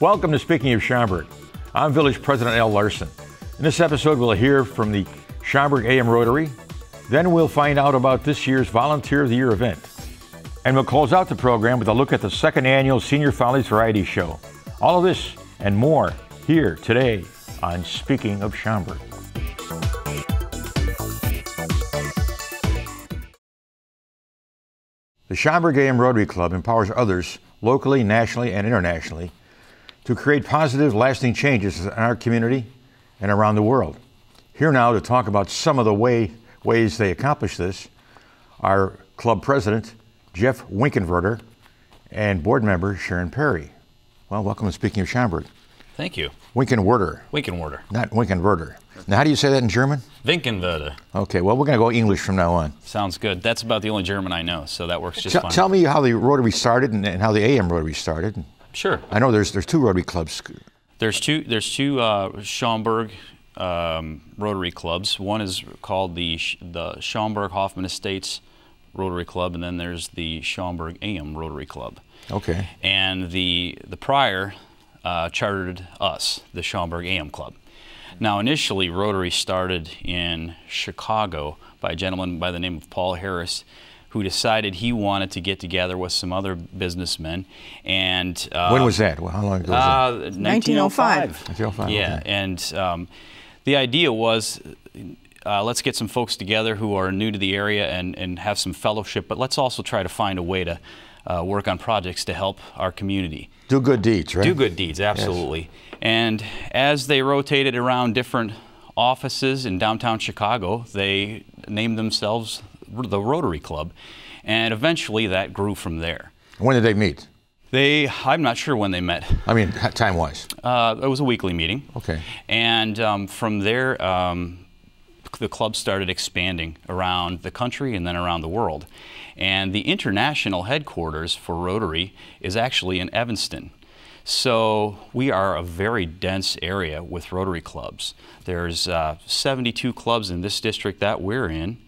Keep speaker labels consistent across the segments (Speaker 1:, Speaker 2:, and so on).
Speaker 1: Welcome to Speaking of Schaumburg. I'm Village President Al Larson. In this episode, we'll hear from the Schaumburg AM Rotary. Then we'll find out about this year's Volunteer of the Year event. And we'll close out the program with a look at the second annual Senior Follies Variety Show. All of this and more here today on Speaking of Schaumburg. The Schaumburg AM Rotary Club empowers others locally, nationally, and internationally to create positive, lasting changes in our community and around the world. Here now to talk about some of the ways they accomplish this are club president Jeff Winkenwerder and board member Sharon Perry. Well, welcome to Speaking of Schaumburg.
Speaker 2: Thank you.
Speaker 1: Winkenwerder.
Speaker 2: Winkenwerder.
Speaker 1: Not Winkenwerder. Now, how do you say that in German?
Speaker 2: Winkenwerder.
Speaker 1: Okay, well, we're going to go English from now on.
Speaker 2: Sounds good. That's about the only German I know, so that works just fine.
Speaker 1: Tell me how the Rotary started and how the AM Rotary started.
Speaker 2: Sure.
Speaker 1: I know there's two Rotary clubs.
Speaker 2: There's two Schaumburg Rotary clubs. One is called the Schaumburg Hoffman Estates Rotary Club, and then there's the Schaumburg AM Rotary Club.
Speaker 1: Okay.
Speaker 2: And the prior chartered us, the Schaumburg AM Club. Now, initially, Rotary started in Chicago by a gentleman by the name of Paul Harris, who decided he wanted to get together with some other businnesmen. And
Speaker 1: when was that? Well, how long ago was that?
Speaker 2: 1905.
Speaker 1: 1905.
Speaker 2: Yeah,
Speaker 1: okay.
Speaker 2: and the idea was, let's get some folks together who are new to the area and have some fellowship, but let's also try to find a way to work on projects to help our community.
Speaker 1: Do good deeds, right?
Speaker 2: Do good deeds, absolutely. Yes. And as they rotated around different offices in downtown Chicago, they named themselves the Rotary Club, and eventually that grew from there.
Speaker 1: When did they meet?
Speaker 2: I'm not sure when they met.
Speaker 1: I mean, time-wise.
Speaker 2: It was a weekly meeting.
Speaker 1: Okay.
Speaker 2: And from there, the club started expanding around the country and then around the world. And the international headquarters for Rotary is actually in Evanston. So we are a very dense area with Rotary clubs. There's 72 clubs in this district that we're in,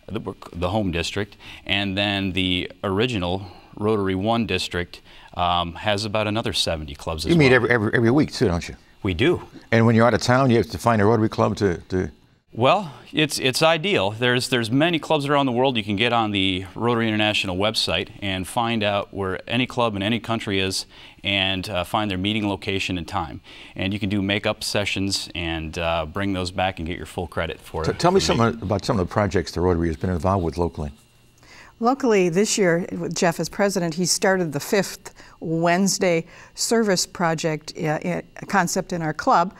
Speaker 2: the home district, and then the original Rotary 1 district has about another 70 clubs as well.
Speaker 1: You meet every week too, don't you?
Speaker 2: We do.
Speaker 1: And when you're out of town, you have to find a Rotary club to...
Speaker 2: Well, it's ideal. There's many clubs around the world. You can get on the Rotary International website and find out where any club in any country is and find their meeting location and time. And you can do make-up sessions and bring those back and get your full credit for it.
Speaker 1: Tell me something about some of the projects the Rotary has been involved with locally.
Speaker 3: Locally, this year, with Jeff as president, he started the 5th Wednesday service project concept in our club.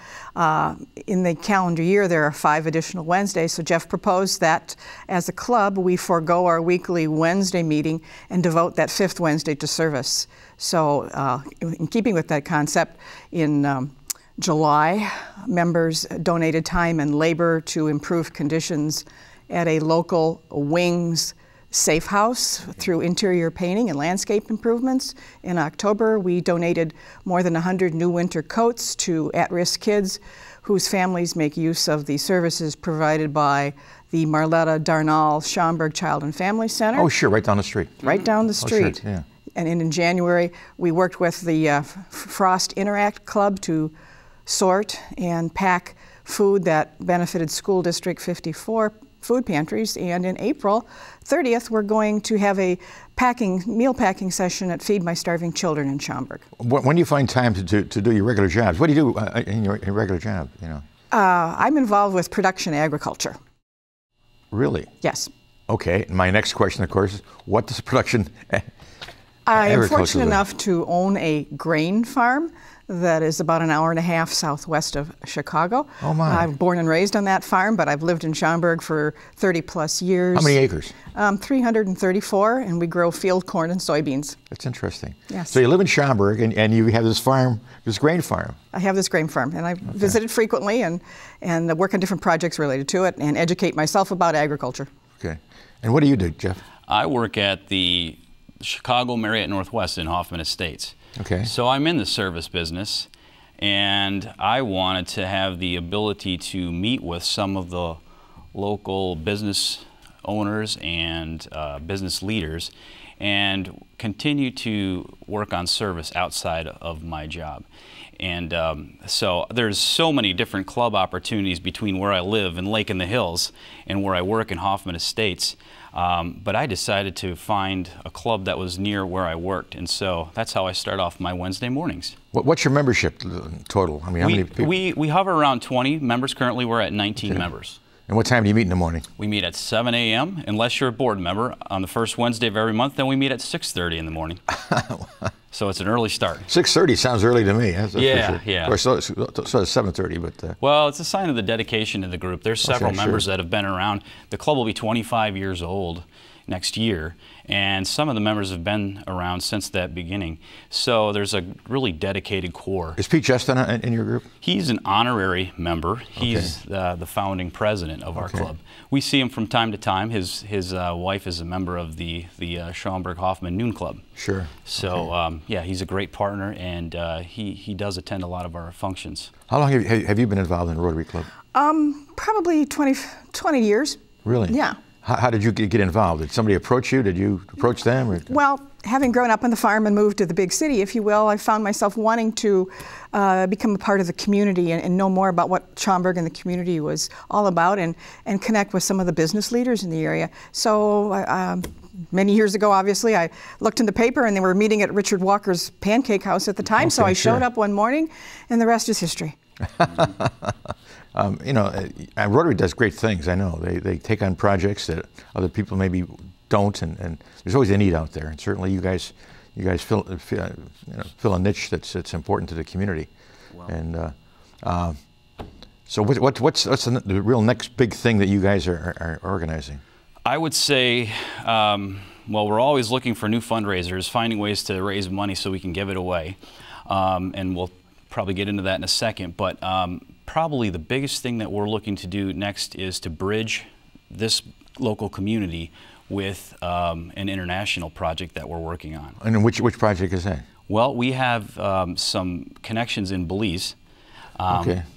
Speaker 3: In the calendar year, there are 5 additional Wednesdays, so Jeff proposed that as a club, we forego our weekly Wednesday meeting and devote that 5th Wednesday to service. So in keeping with that concept, in July, members donated time and labor to improve conditions at a local wings safe house through interior painting and landscape improvements. In October, we donated more than 100 new winter coats to at-risk kids whose families make use of the services provided by the Marletta Darnall Schaumburg Child and Family Center.
Speaker 1: Oh, sure, right down the street.
Speaker 3: Right down the street.
Speaker 1: Oh, sure, yeah.
Speaker 3: And in January, we worked with the Frost Interact Club to sort and pack food that benefited School District 54 food pantries, and in April 30th, we're going to have a meal packing session at Feed My Starving Children in Schaumburg.
Speaker 1: When do you find time to do your regular jobs? What do you do in your regular job? You know,
Speaker 3: I'm involved with production agriculture.
Speaker 1: Really?
Speaker 3: Yes.
Speaker 1: Okay. My next question, of course, is what does production
Speaker 3: I am fortunate enough to own a grain farm that is about an hour and a half southwest of Chicago.
Speaker 1: Oh my.
Speaker 3: I'm born and raised on that farm, but I've lived in Schaumburg for 30 plus years.
Speaker 1: How many acres?
Speaker 3: 334, and we grow field corn and soybeans.
Speaker 1: That's interesting.
Speaker 3: Yes.
Speaker 1: So you live in Schaumburg and you have this farm, this grain farm.
Speaker 3: I have this grain farm, and I visit it frequently and work on different projects related to it and educate myself about agriculture.
Speaker 1: Okay. And what do you do, Jeff?
Speaker 2: I work at the Chicago Marriott Northwest in Hoffman Estates.
Speaker 1: Okay.
Speaker 2: So I'm in the service business, And I wanted to have the ability to meet with some of the local business owners and business leaders and continue to work on service outside of my job. And so there's so many different club opportunities between where I live in Lake in the Hills and where I work in Hoffman Estates. But I decided to find a club that was near where I worked, and so that's how I start off my Wednesday mornings.
Speaker 1: What's your membership total? I mean, how many people?
Speaker 2: We hover around 20 members. Currently, we're at 19 members.
Speaker 1: And what time do you meet in the morning? We
Speaker 2: meet at 7 a.m. Unless you're a board member on the first Wednesday of every month, then we meet at 6:30 in the morning. So it's an early start.
Speaker 1: 6:30 sounds early to me. That's
Speaker 2: yeah,
Speaker 1: sure.
Speaker 2: Yeah.
Speaker 1: Of course, so it's 7:30, but...
Speaker 2: Well, it's a sign of the dedication to the group. There's several members that have been around. The club will be 25 years old next year, and some of the members have been around since that beginning. So there's a really dedicated core.
Speaker 1: Is Pete Justin in your group?
Speaker 2: He's an honorary member. He's the founding president of our club. We see him from time to time. His wife is a member of the Schaumburg Hoffman Noon Club.
Speaker 1: Sure.
Speaker 2: So yeah, he's a great partner, and he does attend a lot of our functions.
Speaker 1: How long have you been involved in the Rotary Club?
Speaker 3: Probably 20 years.
Speaker 1: Really?
Speaker 3: Yeah.
Speaker 1: How did you get involved? Did somebody approach you? Did you approach them? Or?
Speaker 3: Well, having grown up on the farm and moved to the big city, if you will, I found myself wanting to become a part of the community and know more about what Schaumburg and the community was all about, and connect with some of the business leaders in the area. So many years ago, obviously, I looked in the paper and they were meeting at Richard Walker's Pancake House at the time, so I showed up one morning and the rest is history.
Speaker 1: You know, Rotary does great things, I know. They take on projects that other people maybe don't, and there's always a need out there. And certainly you guys fill a niche that's important to the community. Wow. And so what's the real next big thing that you guys are organizing?
Speaker 2: I would say, well, we're always looking for new fundraisers, finding ways to raise money so we can give it away. And we'll probably get into that in a second, but probably the biggest thing that we're looking to do next is to bridge this local community with an international project that we're working on.
Speaker 1: And which project is that?
Speaker 2: Well, we have some connections in Belize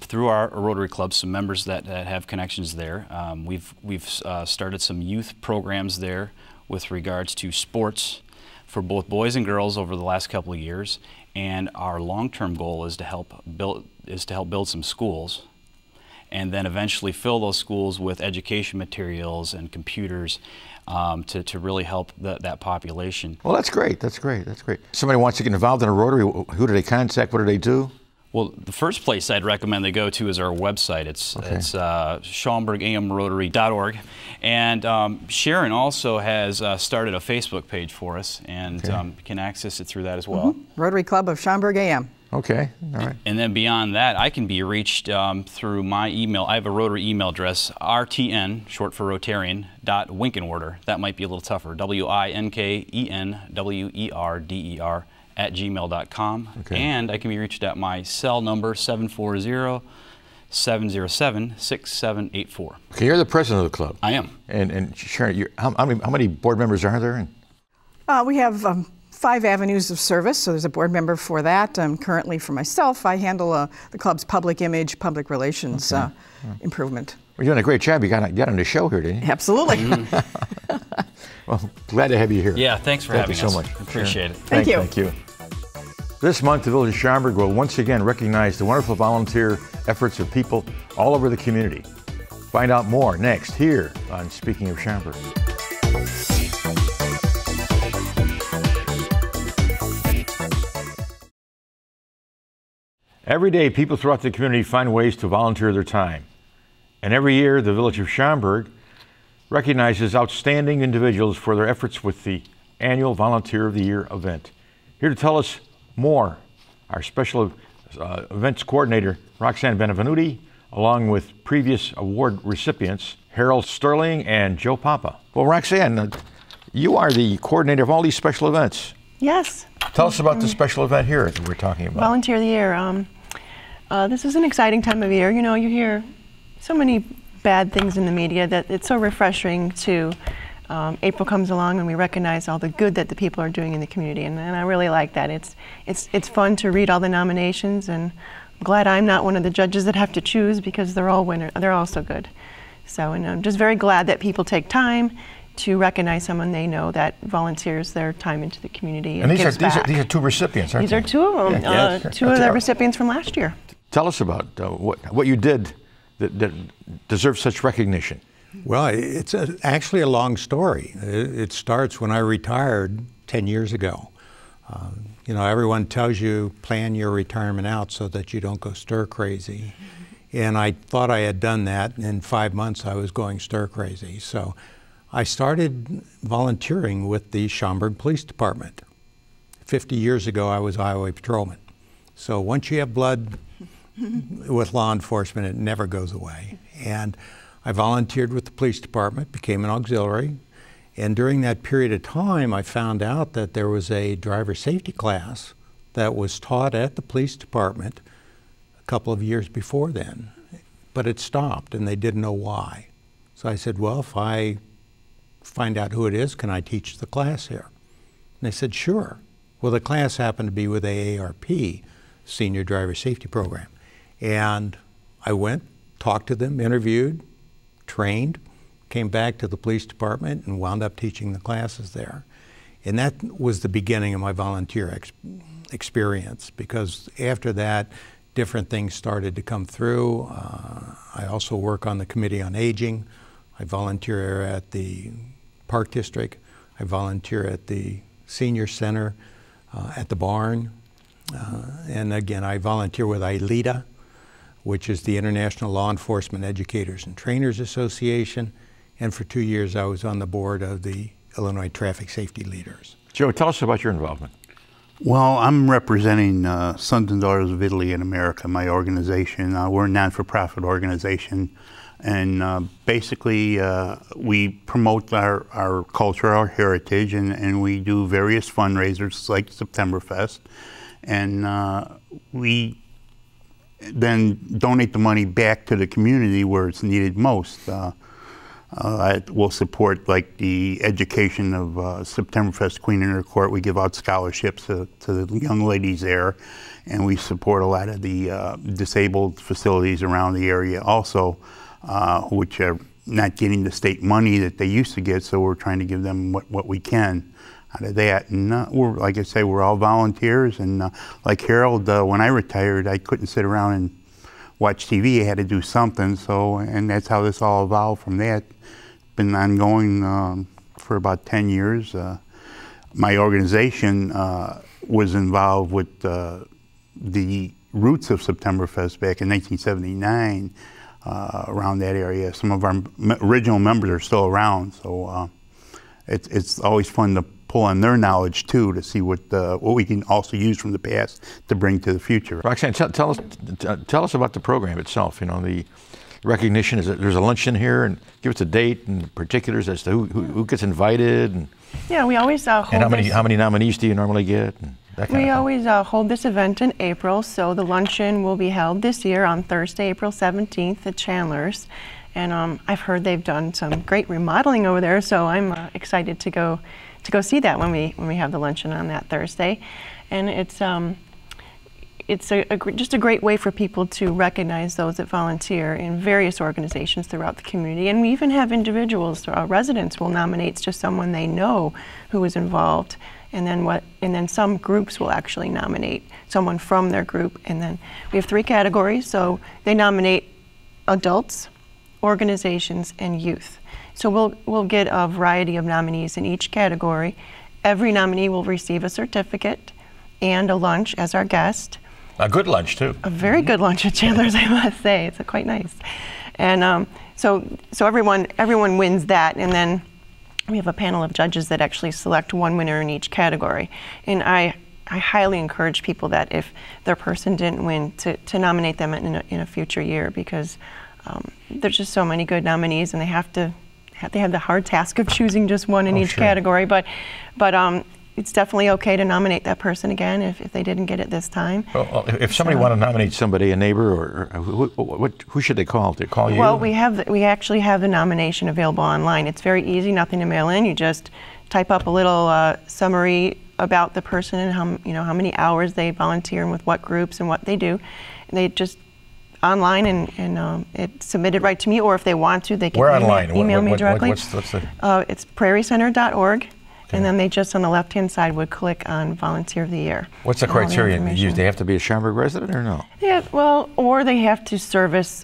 Speaker 2: through our Rotary Club, some members that have connections there. We've started some youth programs there with regards to sports for both boys and girls over the last couple of years. And our long-term goal is to help build some schools, and then eventually fill those schools with education materials and computers to really help that population. Well,
Speaker 1: that's great. That's great. That's great. Somebody wants to get involved in a Rotary. Who do they contact? What do they do?
Speaker 2: Well, the first place I'd recommend they go to is our website. It's SchaumburgAMRotary.org. And Sharon also has started a Facebook page for us, and can access it through that as well.
Speaker 3: Rotary Club of Schaumburg AM.
Speaker 1: Okay, all right.
Speaker 2: And then beyond that, I can be reached through my email. I have a Rotary email address, RTN, short for Rotarian, .winkenwerder. That might be a little tougher, WINKENWERDER @gmail.com. And I can be reached at my cell number, 740-707-6784.
Speaker 1: Okay, you're the president of the club.
Speaker 2: I am.
Speaker 1: And Sharon, how many board members are there?
Speaker 3: We have 5 avenues of service, so there's a board member for that. Currently, for myself, I handle the club's public image, public relations improvement.
Speaker 1: Well, you're doing a great job. You got on the show here, didn't you?
Speaker 3: Absolutely.
Speaker 1: Well, glad to have you here.
Speaker 2: Yeah, thanks for having us.
Speaker 1: Thank you so much.
Speaker 2: Appreciate it.
Speaker 3: Thank you.
Speaker 1: Thank you. This month, the Village of Schaumburg will once again recognize the wonderful volunteer efforts of people all over the community. Find out more next here on Speaking of Schaumburg. Every day, people throughout the community find ways to volunteer their time. And every year, the Village of Schaumburg recognizes outstanding individuals for their efforts with the annual Volunteer of the Year event. Here to tell us more, our special events coordinator, Roxanne Benevenuti, along with previous award recipients, Harold Sterling and Joe Papa. Well, Roxanne, you are the coordinator of all these special events.
Speaker 4: Yes.
Speaker 1: Tell us about the special event here that we're talking about.
Speaker 4: Volunteer of the Year. This is an exciting time of year. You know, you hear so many bad things in the media that it's so refreshing to April comes along and we recognize all the good that the people are doing in the community, and I really like that. It's fun to read all the nominations and glad I'm not one of the judges that have to choose, because they're all so good. So, and I'm just very glad that people take time to recognize someone they know that volunteers their time into the community and gives back.
Speaker 1: These are two recipients, aren't
Speaker 4: These
Speaker 1: they?
Speaker 4: are two of them,
Speaker 1: Yes.
Speaker 4: two of the recipients from last year.
Speaker 1: Tell us about what you did that deserves such recognition.
Speaker 5: Well, it's actually a long story. It starts when I retired 10 years ago. You know, everyone tells you plan your retirement out so that you don't go stir crazy. And I thought I had done that, and in 5 months I was going stir crazy. So I started volunteering with the Schaumburg Police Department. 50 years ago I was a highway patrolman. So once you have blood with law enforcement, it never goes away. And I volunteered with the police department, became an auxiliary, and during that period of time I found out that there was a driver safety class that was taught at the police department a couple of years before then, but it stopped and they didn't know why. So I said, well, if I find out who it is, can I teach the class here? And they said, sure. Well, the class happened to be with AARP, Senior Driver Safety Program. And I went, talked to them, interviewed, trained, came back to the police department and wound up teaching the classes there. And that was the beginning of my volunteer experience, because after that, different things started to come through. I also work on the Committee on Aging. I volunteer at the Park District. I volunteer at the Senior Center, at the barn. And again, I volunteer with ILETA, which is the International Law Enforcement Educators and Trainers Association. And for 2 years, I was on the board of the Illinois Traffic Safety Leaders.
Speaker 1: Joe, tell us about your involvement.
Speaker 6: Well, I'm representing Sons and Daughters of Italy in America, my organization. We're a non-for-profit organization. And basically, we promote our culture, our heritage, and we do various fundraisers like Septemberfest. And we then donate the money back to the community where it's needed most. We'll support like the education of Septemberfest Queen in Her Court. We give out scholarships to the young ladies there, and we support a lot of the disabled facilities around the area also, which are not getting the state money that they used to get, so we're trying to give them what we can out of that. And we're, like I say, we're all volunteers, and like Harold, when I retired, I couldn't sit around and watch TV. I had to do something, so, and that's how this all evolved from that. Been ongoing for about 10 years. My organization was involved with the roots of Septemberfest back in 1979, around that area. Some of our original members are still around, so it's always fun to pull on their knowledge too, to see what we can also use from the past to bring to the future.
Speaker 1: Roxanne, tell us about the program itself. You know, the recognition is that there's a luncheon here, and give us a date and particulars as to who gets invited. And
Speaker 4: yeah, we always hold
Speaker 1: and how many nominees do you normally get? And that kind of thing.
Speaker 4: always hold this event in April, so the luncheon will be held this year on Thursday, April 17th at Chandler's. And I've heard they've done some great remodeling over there, so I'm excited to go see that when we have the luncheon on that Thursday. And it's just a great way for people to recognize those that volunteer in various organizations throughout the community. And we even have individuals, residents will nominate just someone they know who is involved, and then some groups will actually nominate someone from their group. And then we have 3 categories, so they nominate adults, organizations, and youth. So we'll get a variety of nominees in each category. Every nominee will receive a certificate and a lunch as our guest.
Speaker 1: A good lunch too.
Speaker 4: A very good lunch at Chandler's, I must say. It's quite nice. And so everyone wins that, and then we have a panel of judges that actually select one winner in each category. And I highly encourage people that if their person didn't win, to nominate them in a future year, because there's just so many good nominees, and they have the hard task of choosing just one in each category. But it's definitely okay to nominate that person again if they didn't get it this time.
Speaker 1: Well, if somebody want to nominate somebody, a neighbor, or who should they call? They call you?
Speaker 4: Well, we actually have the nomination available online. It's very easy, nothing to mail in. You just type up a little summary about the person and how many hours they volunteer and with what groups and what they do, They just online and it's submitted right to me, or if they want to, they can email me directly.
Speaker 1: What's the?
Speaker 4: It's prairiecenter.org, and then they just on the left-hand side would click on Volunteer of the Year.
Speaker 1: What's the criteria you use? They have to be a Schaumburg resident or no?
Speaker 4: Yeah, well, or they have to service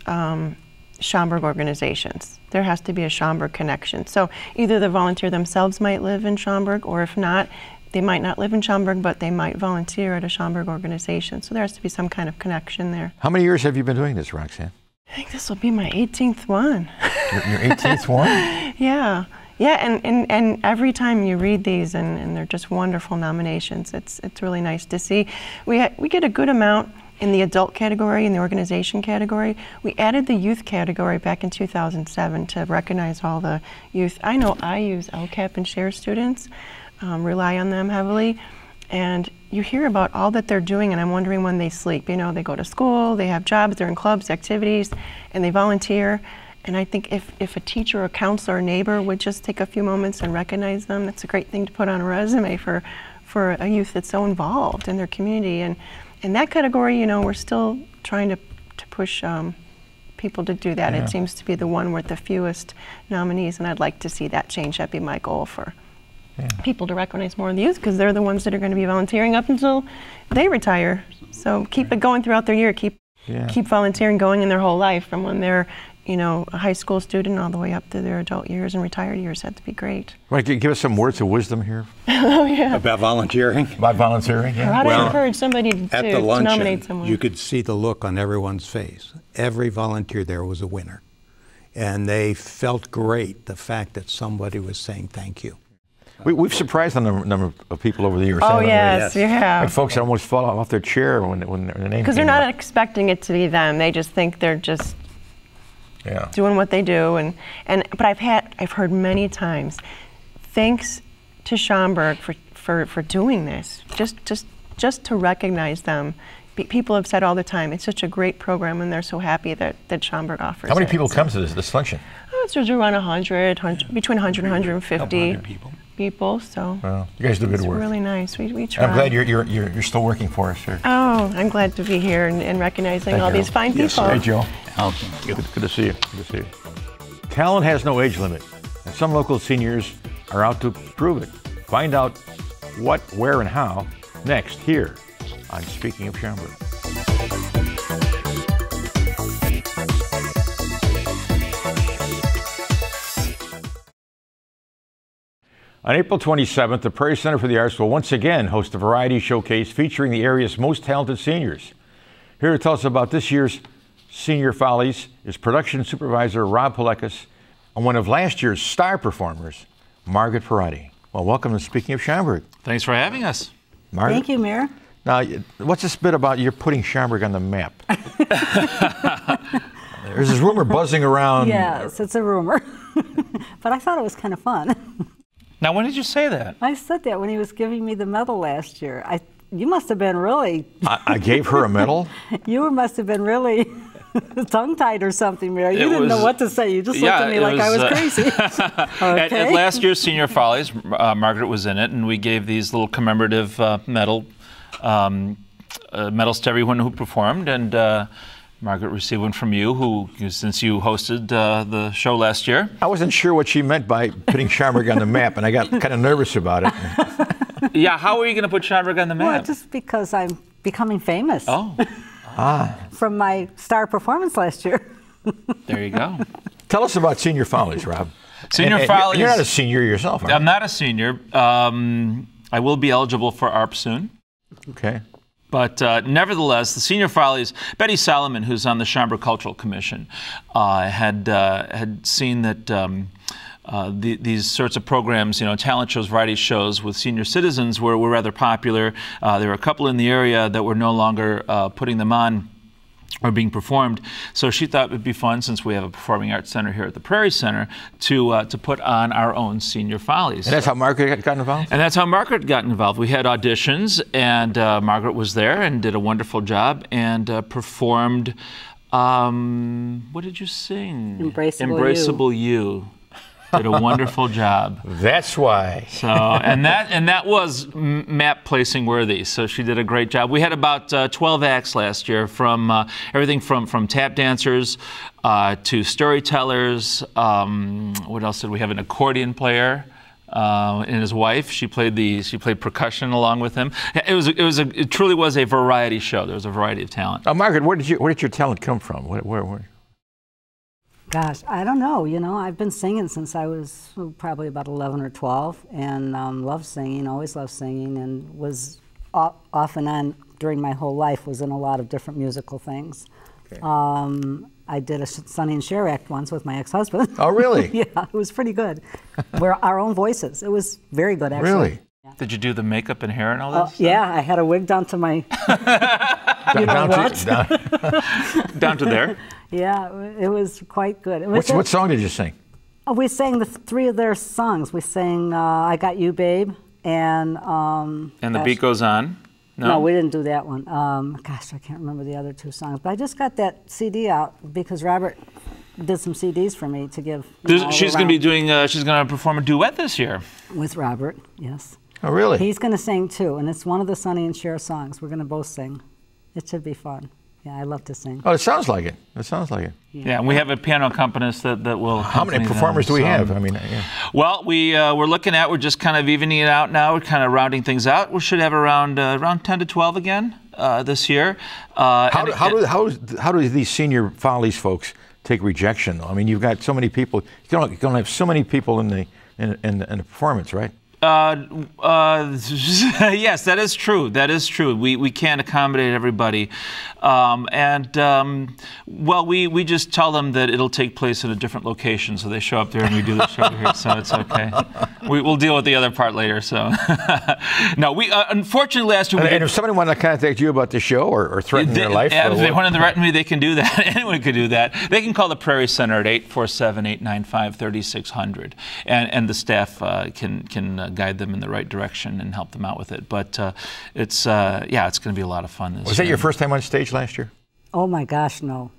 Speaker 4: Schaumburg organizations. There has to be a Schaumburg connection. So either the volunteer themselves might live in Schaumburg, or if not, they might not live in Schaumburg, but they might volunteer at a Schaumburg organization. So there has to be some kind of connection there.
Speaker 1: How many years have you been doing this, Roxanne?
Speaker 4: I think this will be my 18th one.
Speaker 1: Your 18th one?
Speaker 4: Yeah. Yeah, and every time you read these, and they're just wonderful nominations, it's really nice to see. We get a good amount in the adult category, in the organization category. We added the youth category back in 2007 to recognize all the youth. I know I use LCAP and SHARE students, rely on them heavily, and you hear about all that they're doing, and I'm wondering when they sleep. You know, they go to school, they have jobs, they're in clubs, activities, and they volunteer. And I think if a teacher or a counselor or neighbor would just take a few moments and recognize them, that's a great thing to put on a resume for a youth that's so involved in their community. And in that category, you know, we're still trying to push people to do that. Yeah. It seems to be the one with the fewest nominees, and I'd like to see that change. That'd be my goal for people to recognize more of the youth, because they're the ones that are going to be volunteering up until they retire. So keep it going throughout their year. Keep volunteering going in their whole life, from when they're, you know, a high school student all the way up to their adult years and retired years. That'd be great.
Speaker 1: Right, give us some words of wisdom here.
Speaker 4: Oh, yeah.
Speaker 5: About volunteering?
Speaker 1: About volunteering, yeah.
Speaker 4: How do I encourage somebody to nominate someone?
Speaker 5: You could see the look on everyone's face. Every volunteer there was a winner. And they felt great, the fact that somebody was saying thank you.
Speaker 1: We've surprised a number of people over the years.
Speaker 4: Oh, yes, you have.
Speaker 1: Like folks that almost fall off their chair when their name
Speaker 4: because they're not expecting it to be them. They just think they're just doing what they do. But I've heard many times, thanks to Schaumburg for doing this, just to recognize them. People have said all the time, it's such a great program, and they're so happy that Schaumburg offers it.
Speaker 1: How many people come to this luncheon?
Speaker 4: It's usually around 100, between 100 and 150 people. So
Speaker 1: well, you guys do good work.
Speaker 4: It's really nice. We try.
Speaker 1: I'm glad you're still working for us here.
Speaker 4: Oh, I'm glad to be here and recognizing all these fine people.
Speaker 1: Hey, Joe. Good to see you. Good to see you. Talent has no age limit, and some local seniors are out to prove it. Find out what, where, and how next here on Speaking of Schaumburg. On April 27th, the Prairie Center for the Arts will once again host a variety showcase featuring the area's most talented seniors. Here to tell us about this year's Senior Follies is production supervisor Rob Palekas and one of last year's star performers, Margaret Parati. Well, welcome to Speaking of Schaumburg.
Speaker 7: Thanks for having us.
Speaker 1: Margaret.
Speaker 8: Thank you, Mayor.
Speaker 1: Now, what's this bit about you're putting Schaumburg on the map? There's this rumor buzzing around.
Speaker 8: Yes, it's a rumor. But I thought it was kind of fun.
Speaker 7: Now, when did you say that?
Speaker 8: I said that when he was giving me the medal last year. You must have been really...
Speaker 1: I gave her a medal?
Speaker 8: You must have been really tongue-tied or something, Mayor. You didn't know what to say. You just looked at me like I was crazy. Okay.
Speaker 7: At last year's Senior Follies, Margaret was in it, and we gave these little commemorative medals to everyone who performed, and Margaret received one from you, since you hosted the show last year.
Speaker 1: I wasn't sure what she meant by putting Schaumburg on the map, and I got kind of nervous about it.
Speaker 7: Yeah, how are you going to put Schaumburg on the map?
Speaker 8: Well, just because I'm becoming famous.
Speaker 7: Oh.
Speaker 8: From my star performance last year.
Speaker 7: There you go.
Speaker 1: Tell us about Senior Follies, Rob.
Speaker 7: Senior Follies.
Speaker 1: You're not a senior yourself, are you?
Speaker 7: I'm not a senior. I will be eligible for ARP soon.
Speaker 1: Okay.
Speaker 7: But nevertheless, the Senior Follies, Betty Solomon, who's on the Schaumburg Cultural Commission, had seen that these sorts of programs, talent shows, variety shows with senior citizens were rather popular. There were a couple in the area that were no longer putting them on or being performed. So she thought it would be fun, since we have a performing arts center here at the Prairie Center, to put on our own Senior Follies.
Speaker 1: And that's how Margaret got involved?
Speaker 7: And that's how Margaret got involved. We had auditions, and Margaret was there and did a wonderful job and performed, what did you sing?
Speaker 8: Embraceable You.
Speaker 7: Did a wonderful job.
Speaker 1: That's why.
Speaker 7: So, and that was map placing worthy. So she did a great job. We had about 12 acts last year, from everything from tap dancers to storytellers. What else did we have? An accordion player. And his wife, she played percussion along with him. It truly was a variety show. There was a variety of talent.
Speaker 1: Margaret, where did your talent come from? Where?
Speaker 8: Gosh, I don't know. You know, I've been singing since I was probably about 11 or 12, and loved singing, always loved singing, and was off and on during my whole life, was in a lot of different musical things. Okay. I did a Sonny and Cher act once with my ex-husband.
Speaker 1: Oh, really?
Speaker 8: Yeah, it was pretty good. We're our own voices. It was very good, actually.
Speaker 1: Really?
Speaker 8: Yeah.
Speaker 7: Did you do the makeup and hair and all that stuff?
Speaker 8: Yeah, I had a wig down to my...
Speaker 7: down to there?
Speaker 8: Yeah, it was quite good.
Speaker 1: What song did you sing?
Speaker 8: Oh, we sang three of their songs. We sang "I Got You, Babe," and
Speaker 7: The Beat Goes On.
Speaker 8: No, we didn't do that one. Gosh, I can't remember the other two songs. But I just got that CD out because Robert did some CDs for me to give.
Speaker 7: She's going to be doing. She's going to perform a duet this year
Speaker 8: with Robert. Yes.
Speaker 1: Oh, really?
Speaker 8: He's going to sing too, and it's one of the Sonny and Cher songs. We're going to both sing. It should be fun. Yeah, I love to sing.
Speaker 1: Oh, it sounds like it. It sounds like it.
Speaker 7: Yeah, and we have a piano accompanist that will.
Speaker 1: How many performers do we have? I mean, yeah.
Speaker 7: Well, we're just kind of evening it out now. We're kind of rounding things out. We should have around 10 to 12 again this year.
Speaker 1: How do these Senior Follies folks take rejection? I mean, you've got so many people. You can only have so many people in the performance, right?
Speaker 7: Yes, that is true. That is true. We can't accommodate everybody. Well, we just tell them that it'll take place in a different location, so they show up there and we do the show here, so it's okay. We'll deal with the other part later, so. No, we, unfortunately last year...
Speaker 1: And if somebody wanted to contact you about the show or threaten their life...
Speaker 7: If they want to threaten me, they can do that. Anyone could do that. They can call the Prairie Center at 847-895-3600, and the staff can guide them in the right direction and help them out with it. But it's going to be a lot of fun this year.
Speaker 1: Was that your first time on stage last year?
Speaker 8: Oh my gosh, no.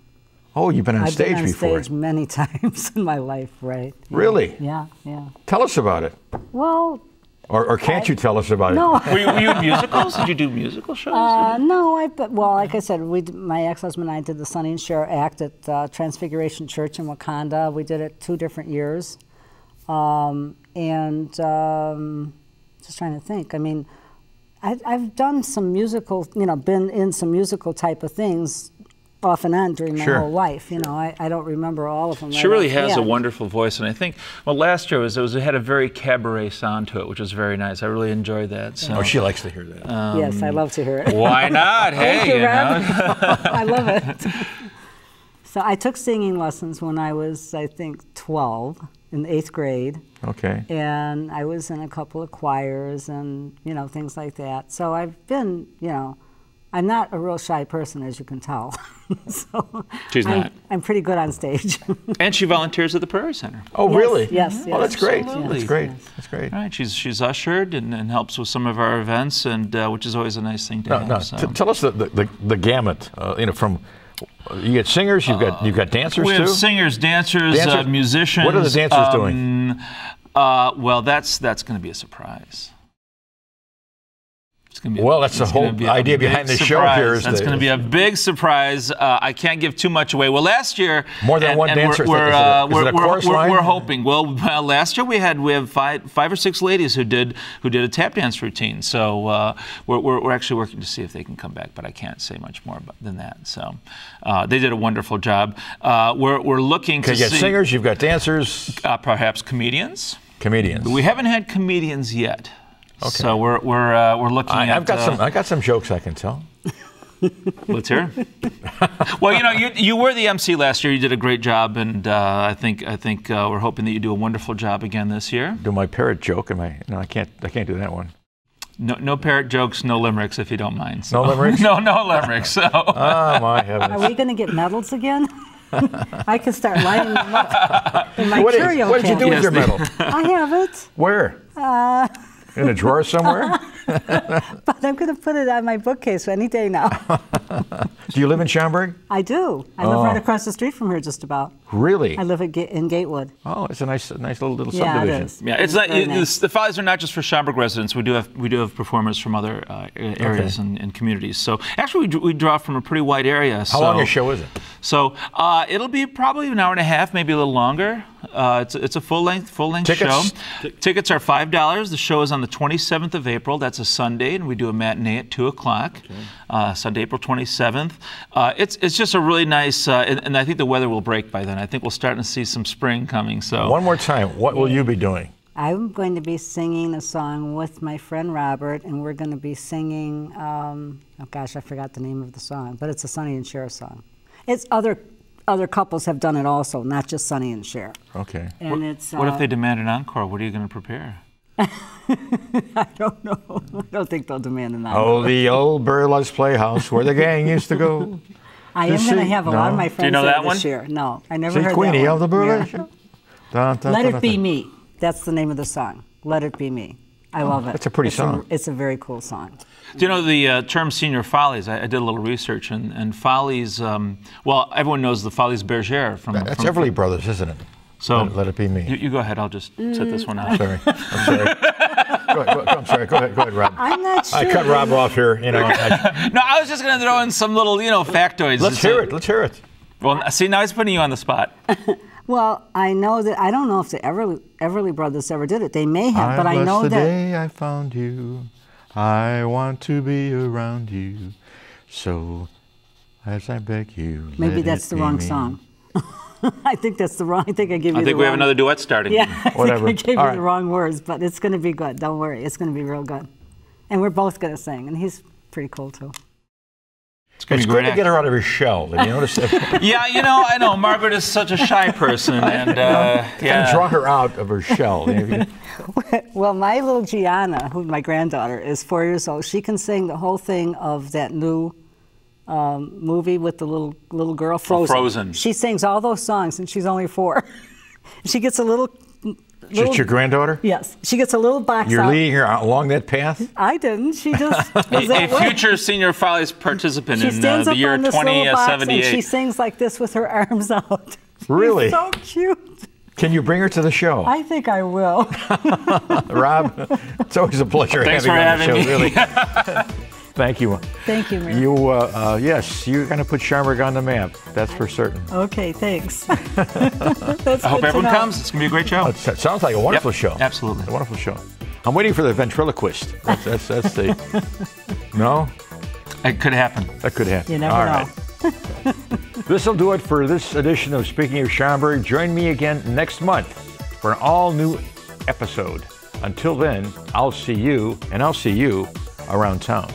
Speaker 1: Oh, you've been on stage before.
Speaker 8: I've been on stage many times in my life, right? Yeah.
Speaker 1: Really?
Speaker 8: Yeah, yeah.
Speaker 1: Tell us about it.
Speaker 8: Well...
Speaker 1: Or can't you tell us about it?
Speaker 8: No.
Speaker 7: Were you in musicals? Did you do musical shows?
Speaker 8: No, well, like I said, my ex-husband and I did the Sonny and Cher act at Transfiguration Church in Wakanda. We did it 2 different years. Just trying to think. I mean, I've done some musical, been in some musical type of things off and on during my whole life. You know, I don't remember all of them.
Speaker 7: She really has a wonderful voice, and I think, well, last year it had a very cabaret sound to it, which was very nice. I really enjoyed that. So.
Speaker 1: Oh, she likes to hear that.
Speaker 8: Yes, I love to hear it.
Speaker 7: Why not? Hey,
Speaker 8: Thank you, Rob. I love it. So I took singing lessons when I was, I think, 12, in the 8th grade.
Speaker 1: Okay.
Speaker 8: And I was in a couple of choirs and, things like that. So I've been, I'm not a real shy person, as you can tell. So
Speaker 7: she's not.
Speaker 8: I'm pretty good on stage.
Speaker 7: And she volunteers at the Prairie Center.
Speaker 1: Oh,
Speaker 8: yes,
Speaker 1: really?
Speaker 8: Yes.
Speaker 1: Oh, that's great.
Speaker 7: Absolutely.
Speaker 1: That's great.
Speaker 8: Yes.
Speaker 1: That's great.
Speaker 7: Right. She's ushered and helps with some of our events, and which is always a nice thing to have.
Speaker 1: No.
Speaker 7: So.
Speaker 1: Tell us the gamut. From you get singers, you've got dancers
Speaker 7: we
Speaker 1: too.
Speaker 7: We have singers, dancers, musicians.
Speaker 1: What are the dancers doing?
Speaker 7: Well, that's going to be a surprise.
Speaker 1: That's the whole idea behind the show here.
Speaker 7: That's going to be a big surprise. I can't give too much away. Well, last year,
Speaker 1: more than one dancer. Is it a chorus line?
Speaker 7: We're hoping. Well, last year we have 5 or 6 ladies who did a tap dance routine. So we're actually working to see if they can come back, but I can't say much more than that. So they did a wonderful job. We're looking to see.
Speaker 1: You've got singers. You've got dancers.
Speaker 7: Perhaps comedians.
Speaker 1: Comedians.
Speaker 7: We haven't had comedians yet.
Speaker 1: Okay.
Speaker 7: So we're looking at.
Speaker 1: I got some jokes I can tell.
Speaker 7: Let's hear. Well, you were the MC last year. You did a great job, and I think we're hoping that you do a wonderful job again this year.
Speaker 1: Do my parrot joke? No, I can't do that one.
Speaker 7: No parrot jokes, no limericks, if you don't mind.
Speaker 1: So. No limericks.
Speaker 7: No limericks. So.
Speaker 1: Oh my heavens!
Speaker 8: Are we going to get medals again? I can start lining them up in my curio.
Speaker 1: What did you do with your medal?
Speaker 8: I have it.
Speaker 1: Where? In a drawer somewhere?
Speaker 8: But I'm going to put it on my bookcase any day now.
Speaker 1: Do you live in Schaumburg?
Speaker 8: I do. I live right across the street from here, just about.
Speaker 1: Really?
Speaker 8: I live in Gatewood.
Speaker 1: Oh, it's a nice little
Speaker 8: Yeah,
Speaker 1: subdivision.
Speaker 8: it is.
Speaker 7: Yeah, it's not,
Speaker 8: nice.
Speaker 7: the Follies are not just for Schaumburg residents. We do have performers from other areas and communities. So actually, we draw from a pretty wide area.
Speaker 1: How long a show is it?
Speaker 7: So it'll be probably an hour and a half, maybe a little longer. It's a full length show. Tickets are $5. The show is on the 27th of April. That's a Sunday, and we do a matinee at 2 o'clock. Sunday, April 27th. It's just a really nice, and I think the weather will break by then. I think we'll start to see some spring coming. So
Speaker 1: one more time, what will you be doing?
Speaker 8: I'm going to be singing a song with my friend Robert, and we're going to be singing, oh gosh, I forgot the name of the song, but it's a Sonny and Cher song. It's other couples have done it also, not just Sonny and Cher.
Speaker 1: Okay.
Speaker 8: And
Speaker 7: what if they demand an encore? What are you going to prepare?
Speaker 8: I don't know. I don't think they'll demand an encore.
Speaker 1: Oh, the old Burlesque Playhouse where the gang used to go.
Speaker 8: I am going to have a lot of my friends
Speaker 7: know
Speaker 8: there
Speaker 7: that one?
Speaker 8: this year. No, I never
Speaker 1: See,
Speaker 8: heard
Speaker 1: Queenie
Speaker 8: that
Speaker 1: of the
Speaker 8: one.
Speaker 1: Burlesque.
Speaker 8: Yeah. Let It Be Me. That's the name of the song. Let It Be Me. I love it.
Speaker 1: That's a pretty song.
Speaker 8: It's a very cool song.
Speaker 7: Do you know the term Senior Follies? I did a little research, and Follies, well, everyone knows the Follies Bergère from...
Speaker 1: That's Everly Brothers, isn't it?
Speaker 7: So
Speaker 1: let it be me.
Speaker 7: You go ahead. I'll just set this one out.
Speaker 1: Sorry. I'm sorry. I'm sorry. Go ahead, Rob.
Speaker 8: I'm not sure.
Speaker 1: I cut Rob off here. You know.
Speaker 7: No, I was just going to throw in some little, factoids.
Speaker 1: Let's hear it. Let's hear it.
Speaker 7: Well, see, now he's putting you on the spot.
Speaker 8: Well, I know that, I don't know if the Everly Brothers ever did it. They may have, but I know
Speaker 1: the
Speaker 8: that.
Speaker 1: day I found you, I want to be around you, so as I beg you.
Speaker 8: Maybe that's the wrong song. I think that's the wrong. I think I gave you.
Speaker 7: I think we have another duet starting.
Speaker 8: Yeah,
Speaker 1: Whatever.
Speaker 8: I gave you the wrong words, but it's going to be good. Don't worry, it's going to be real good. And we're both going to sing, and he's pretty cool too.
Speaker 1: It's good to get her out of her shell. Did you notice that?
Speaker 7: Yeah, I know. Margaret is such a shy person, and
Speaker 1: And draw her out of her shell.
Speaker 8: Well, my little Gianna, who's my granddaughter, is 4 years old. She can sing the whole thing of that new movie with the little girl, Frozen.
Speaker 7: Frozen.
Speaker 8: She sings all those songs, and she's only 4. She gets a little.
Speaker 1: Just your granddaughter?
Speaker 8: Yes. She gets a little box
Speaker 1: You're
Speaker 8: out.
Speaker 1: leading her along that path?
Speaker 8: I didn't. She just was
Speaker 7: a
Speaker 8: that way.
Speaker 7: future Senior Follies participant
Speaker 8: She
Speaker 7: in
Speaker 8: stands
Speaker 7: the
Speaker 8: up
Speaker 7: year
Speaker 8: on this little box and
Speaker 7: 2078.
Speaker 8: she sings like this with her arms out.
Speaker 1: Really?
Speaker 8: She's so cute.
Speaker 1: Can you bring her to the show?
Speaker 8: I think I will.
Speaker 1: Rob, it's always a pleasure
Speaker 7: Thanks
Speaker 1: having you on
Speaker 7: for
Speaker 1: the show.
Speaker 7: having me.
Speaker 1: Really. Thank you.
Speaker 8: Thank you, Mary.
Speaker 1: Yes, you're going to put Schaumburg on the map. That's for certain.
Speaker 8: Okay, thanks.
Speaker 7: I hope everyone comes. It's going to be a great show.
Speaker 1: It sounds like a wonderful show.
Speaker 7: Absolutely.
Speaker 1: A wonderful show. I'm waiting for the ventriloquist. That's the... No?
Speaker 7: It could happen.
Speaker 1: That could happen.
Speaker 8: You never
Speaker 1: All
Speaker 8: know.
Speaker 1: right. This will do it for this edition of Speaking of Schaumburg. Join me again next month for an all-new episode. Until then, I'll see you, and I'll see you around town.